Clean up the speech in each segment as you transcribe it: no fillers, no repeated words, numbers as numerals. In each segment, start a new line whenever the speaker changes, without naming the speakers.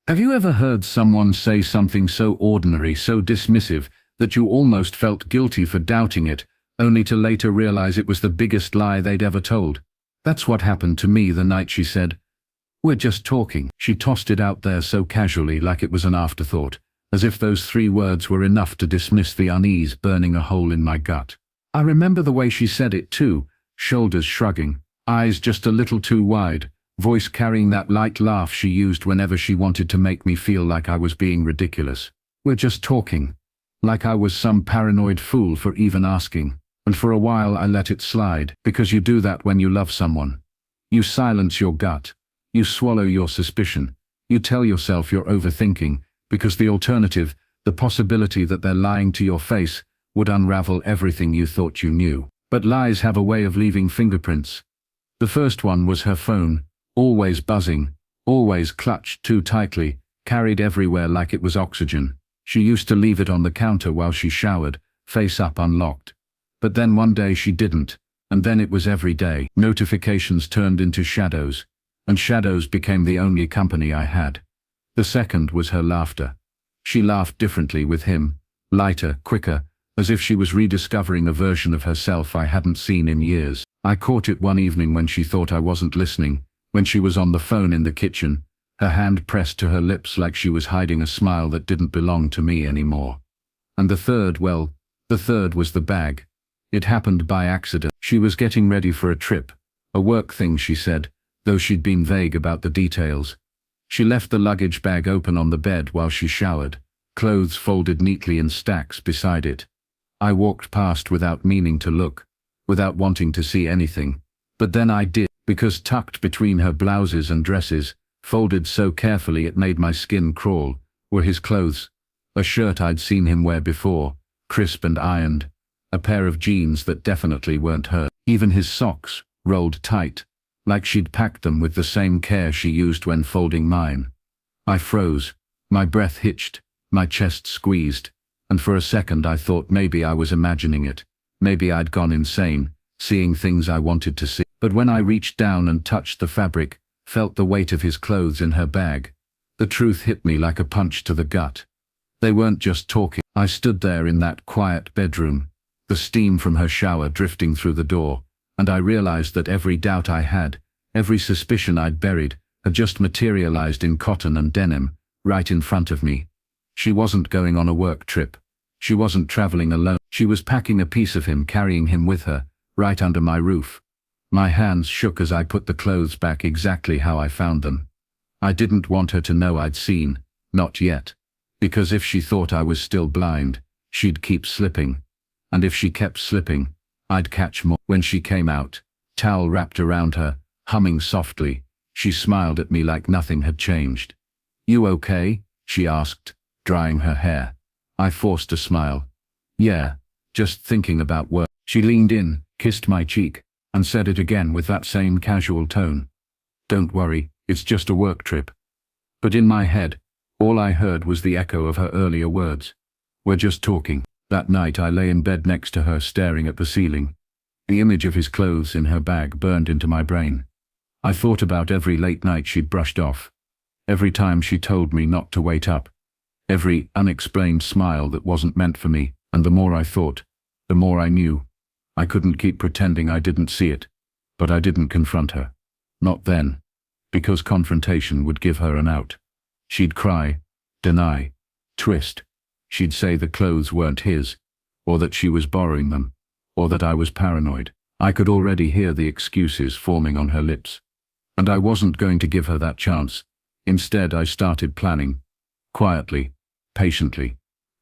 Have you ever heard someone say something so ordinary, so dismissive, that you almost felt guilty for doubting it, only to later realize it was the biggest lie they'd ever told? That's what happened to me the night she said, "We're just talking." She tossed it out there so casually, like it was an afterthought, as if those 3 words were enough to dismiss the unease burning a hole in my gut. I remember the way she said it too, shoulders shrugging, eyes just a little too wide, voice carrying that light laugh she used whenever she wanted to make me feel like I was being ridiculous. "We're just talking." Like I was some paranoid fool for even asking. And for a while I let it slide, because you do that when you love someone. You silence your gut. You swallow your suspicion. You tell yourself you're overthinking, because the alternative, the possibility that they're lying to your face, would unravel everything you thought you knew. But lies have a way of leaving fingerprints. The first one was her phone, always buzzing, always clutched too tightly, carried everywhere like it was oxygen. She used to leave it on the counter while she showered, face up unlocked. But then one day she didn't, and then it was every day. Notifications turned into shadows, and shadows became the only company I had. The second was her laughter. She laughed differently with him, lighter, quicker, as if she was rediscovering a version of herself I hadn't seen in years. I caught it one evening when she thought I wasn't listening, when she was on the phone in the kitchen, her hand pressed to her lips like she was hiding a smile that didn't belong to me anymore. And the third was the bag. It happened by accident. She was getting ready for a trip, a work thing she said, though she'd been vague about the details. She left the luggage bag open on the bed while she showered, clothes folded neatly in stacks beside it. I walked past without meaning to look, without wanting to see anything. But then I did, because tucked between her blouses and dresses, folded so carefully it made my skin crawl, were his clothes. A shirt I'd seen him wear before, crisp and ironed. A pair of jeans that definitely weren't hers. Even his socks, rolled tight, like she'd packed them with the same care she used when folding mine. I froze, my breath hitched, my chest squeezed, and for a second I thought maybe I was imagining it. Maybe I'd gone insane, seeing things I wanted to see. But when I reached down and touched the fabric, felt the weight of his clothes in her bag, the truth hit me like a punch to the gut. They weren't just talking. I stood there in that quiet bedroom, the steam from her shower drifting through the door, and I realized that every doubt I had, every suspicion I'd buried, had just materialized in cotton and denim, right in front of me. She wasn't going on a work trip. She wasn't traveling alone. She was packing a piece of him, carrying him with her, right under my roof. My hands shook as I put the clothes back exactly how I found them. I didn't want her to know I'd seen, not yet, because if she thought I was still blind, she'd keep slipping. And if she kept slipping, I'd catch more. When she came out, towel wrapped around her, humming softly, she smiled at me like nothing had changed. "You okay?" she asked, drying her hair. I forced a smile. "Yeah, just thinking about work." She leaned in, kissed my cheek, and said it again with that same casual tone. "Don't worry, it's just a work trip." But in my head, all I heard was the echo of her earlier words. "We're just talking." That night I lay in bed next to her, staring at the ceiling. The image of his clothes in her bag burned into my brain. I thought about every late night she'd brushed off, every time she told me not to wait up, every unexplained smile that wasn't meant for me, and the more I thought, the more I knew. I couldn't keep pretending I didn't see it, but I didn't confront her. Not then, because confrontation would give her an out. She'd cry, deny, twist. She'd say the clothes weren't his, or that she was borrowing them, or that I was paranoid. I could already hear the excuses forming on her lips. And I wasn't going to give her that chance. Instead, I started planning. Quietly, patiently.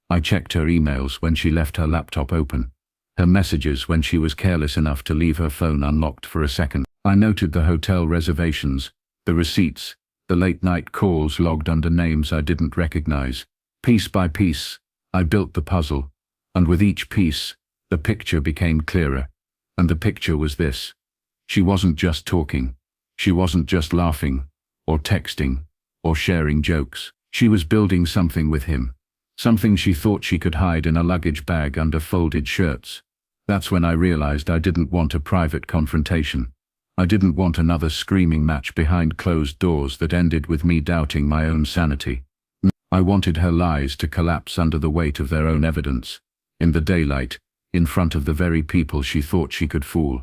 I checked her emails when she left her laptop open, her messages when she was careless enough to leave her phone unlocked for a second. I noted the hotel reservations, the receipts, the late-night calls logged under names I didn't recognize. Piece by piece, I built the puzzle, and with each piece, the picture became clearer. And the picture was this. She wasn't just talking. She wasn't just laughing, or texting, or sharing jokes. She was building something with him. Something she thought she could hide in a luggage bag under folded shirts. That's when I realized I didn't want a private confrontation. I didn't want another screaming match behind closed doors that ended with me doubting my own sanity. I wanted her lies to collapse under the weight of their own evidence, in the daylight, in front of the very people she thought she could fool.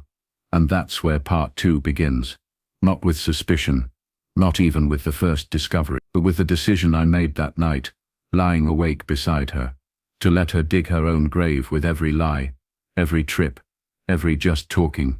And that's where part 2 begins. Not with suspicion, not even with the first discovery, but with the decision I made that night, lying awake beside her, to let her dig her own grave with every lie, every trip, every just talking,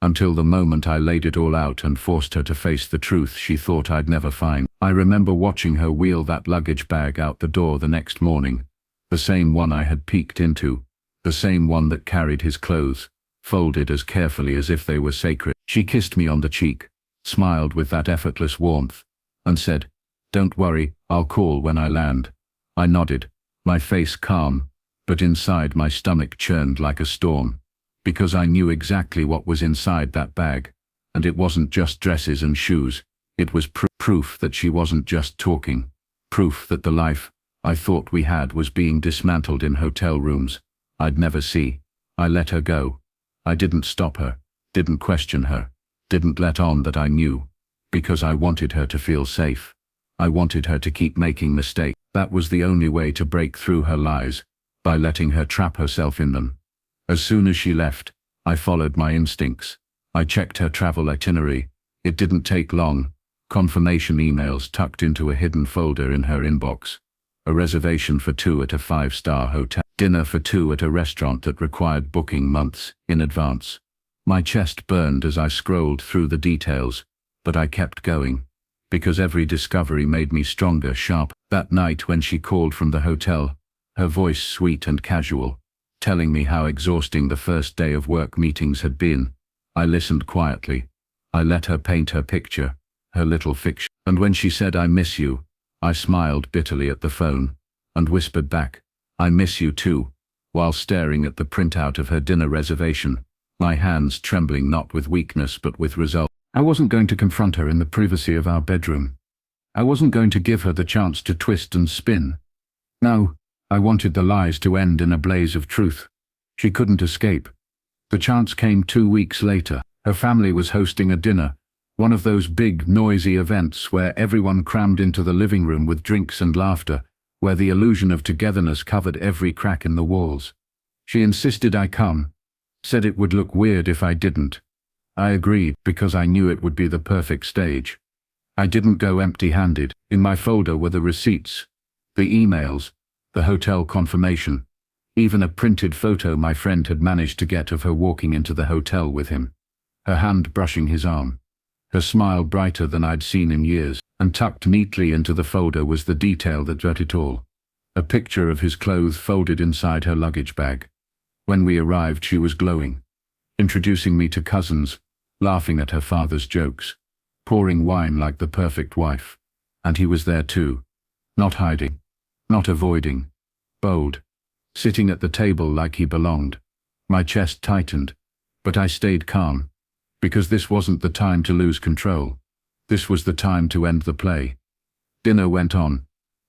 until the moment I laid it all out and forced her to face the truth she thought I'd never find. I remember watching her wheel that luggage bag out the door the next morning, the same one I had peeked into, the same one that carried his clothes, folded as carefully as if they were sacred. She kissed me on the cheek, smiled with that effortless warmth, and said, "Don't worry, I'll call when I land." I nodded, my face calm, but inside my stomach churned like a storm, because I knew exactly what was inside that bag, and it wasn't just dresses and shoes. It was proof that she wasn't just talking, proof that the life I thought we had was being dismantled in hotel rooms I'd never see. I let her go. I didn't stop her, didn't question her, didn't let on that I knew, because I wanted her to feel safe. I wanted her to keep making mistakes. That was the only way to break through her lies, by letting her trap herself in them. As soon as she left, I followed my instincts. I checked her travel itinerary. It didn't take long. Confirmation emails tucked into a hidden folder in her inbox. A reservation for 2 at a 5-star hotel. Dinner for 2 at a restaurant that required booking months in advance. My chest burned as I scrolled through the details, but I kept going, because every discovery made me stronger, sharp. That night when she called from the hotel, her voice sweet and casual, telling me how exhausting the first day of work meetings had been, I listened quietly. I let her paint her picture, her little fiction. And when she said, "I miss you," I smiled bitterly at the phone, and whispered back, "I miss you too," while staring at the printout of her dinner reservation, my hands trembling not with weakness but with resolve. I wasn't going to confront her in the privacy of our bedroom. I wasn't going to give her the chance to twist and spin. No, I wanted the lies to end in a blaze of truth. She couldn't escape. The chance came 2 weeks later. Her family was hosting a dinner, one of those big, noisy events where everyone crammed into the living room with drinks and laughter, where the illusion of togetherness covered every crack in the walls. She insisted I come, said it would look weird if I didn't. I agreed because I knew it would be the perfect stage. I didn't go empty-handed. In my folder were the receipts, the emails, the hotel confirmation, even a printed photo my friend had managed to get of her walking into the hotel with him, her hand brushing his arm, her smile brighter than I'd seen in years. And tucked neatly into the folder was the detail that wrote it all, a picture of his clothes folded inside her luggage bag. When we arrived, she was glowing, introducing me to cousins, laughing at her father's jokes, pouring wine like the perfect wife. And he was there too, not hiding, not avoiding, bold, sitting at the table like he belonged. My chest tightened, but I stayed calm, because this wasn't the time to lose control. This was the time to end the play. Dinner went on,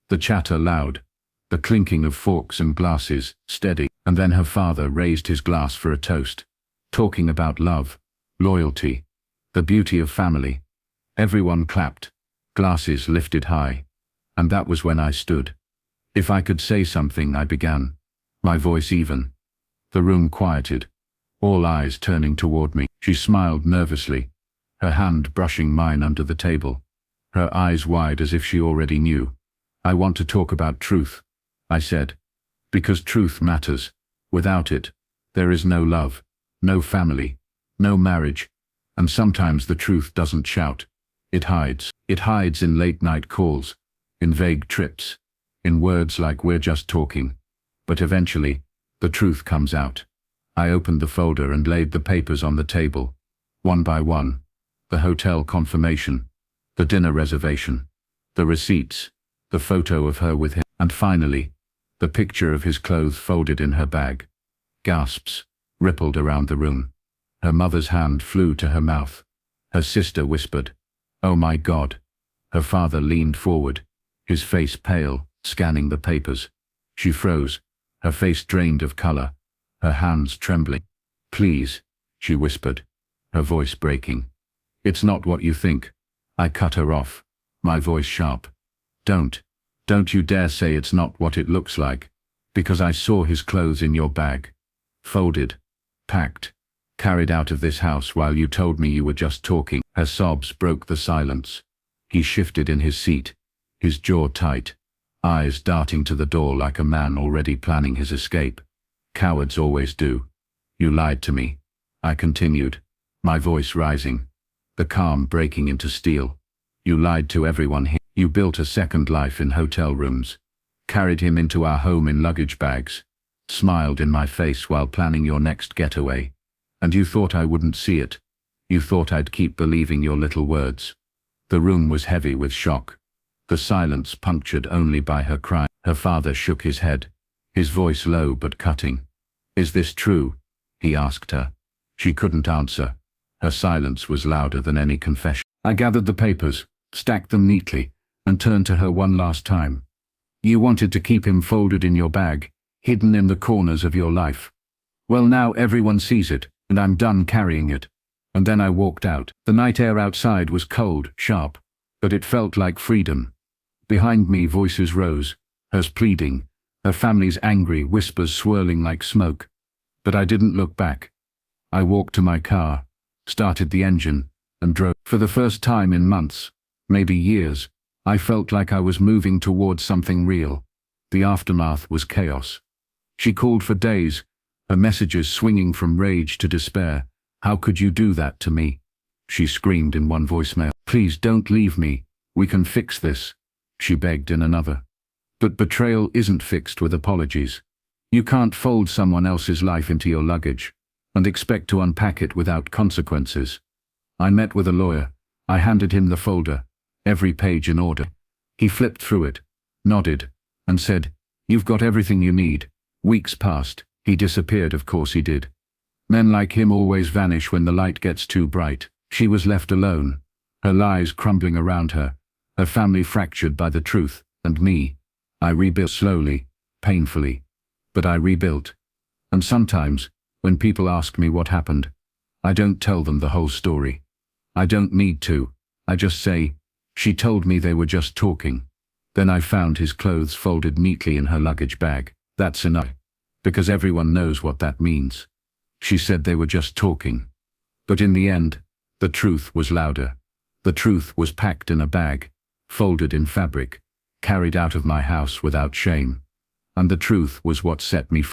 the chatter loud, the clinking of forks and glasses steady, and then her father raised his glass for a toast, talking about love, loyalty, the beauty of family. Everyone clapped, glasses lifted high, and that was when I stood. If I could say something, I began, my voice even. The room quieted, all eyes turning toward me. She smiled nervously, her hand brushing mine under the table, her eyes wide as if she already knew. "I want to talk about truth," I said, "because truth matters. Without it, there is no love, no family, no marriage, and sometimes the truth doesn't shout. It hides. It hides in late-night calls, in vague trips, in words like 'we're just talking.' But eventually, the truth comes out." I opened the folder and laid the papers on the table, one by one. The hotel confirmation, the dinner reservation, the receipts, the photo of her with him, and finally, the picture of his clothes folded in her bag. Gasps rippled around the room. Her mother's hand flew to her mouth. Her sister whispered, "Oh my God." Her father leaned forward, his face pale, scanning the papers. She froze, her face drained of color, her hands trembling. "Please," she whispered, her voice breaking. It's not what you think. I cut her off, my voice sharp. Don't you dare say it's not what it looks like, because I saw his clothes in your bag. Folded, packed, carried out of this house while you told me you were just talking. Her sobs broke the silence. He shifted in his seat, his jaw tight, eyes darting to the door like a man already planning his escape. Cowards always do. You lied to me, I continued, my voice rising, the calm breaking into steel. You lied to everyone here. You built a second life in hotel rooms, carried him into our home in luggage bags, smiled in my face while planning your next getaway. And you thought I wouldn't see it. You thought I'd keep believing your little words. The room was heavy with shock, the silence punctured only by her cry. Her father shook his head, his voice low but cutting. Is this true? He asked her. She couldn't answer. Her silence was louder than any confession. I gathered the papers, stacked them neatly, and turned to her one last time. You wanted to keep him folded in your bag, hidden in the corners of your life. Well, now everyone sees it, and I'm done carrying it. And then I walked out. The night air outside was cold, sharp, but it felt like freedom. Behind me voices rose, hers pleading, her family's angry, whispers swirling like smoke. But I didn't look back. I walked to my car, started the engine, and drove. For the first time in months, maybe years, I felt like I was moving towards something real. The aftermath was chaos. She called for days, her messages swinging from rage to despair. How could you do that to me? She screamed in one voicemail. Please don't leave me. We can fix this, she begged in another. But betrayal isn't fixed with apologies. You can't fold someone else's life into your luggage and expect to unpack it without consequences. I met with a lawyer. I handed him the folder, every page in order. He flipped through it, nodded, and said, "You've got everything you need." Weeks passed. He disappeared, of course he did. Men like him always vanish when the light gets too bright. She was left alone, her lies crumbling around her, her family fractured by the truth, and me. I rebuilt slowly, painfully, but I rebuilt. And sometimes, when people ask me what happened, I don't tell them the whole story. I don't need to. I just say, she told me they were just talking. Then I found his clothes folded neatly in her luggage bag. That's enough, because everyone knows what that means. She said they were just talking. But in the end, the truth was louder. The truth was packed in a bag, folded in fabric, carried out of my house without shame. And the truth was what set me free.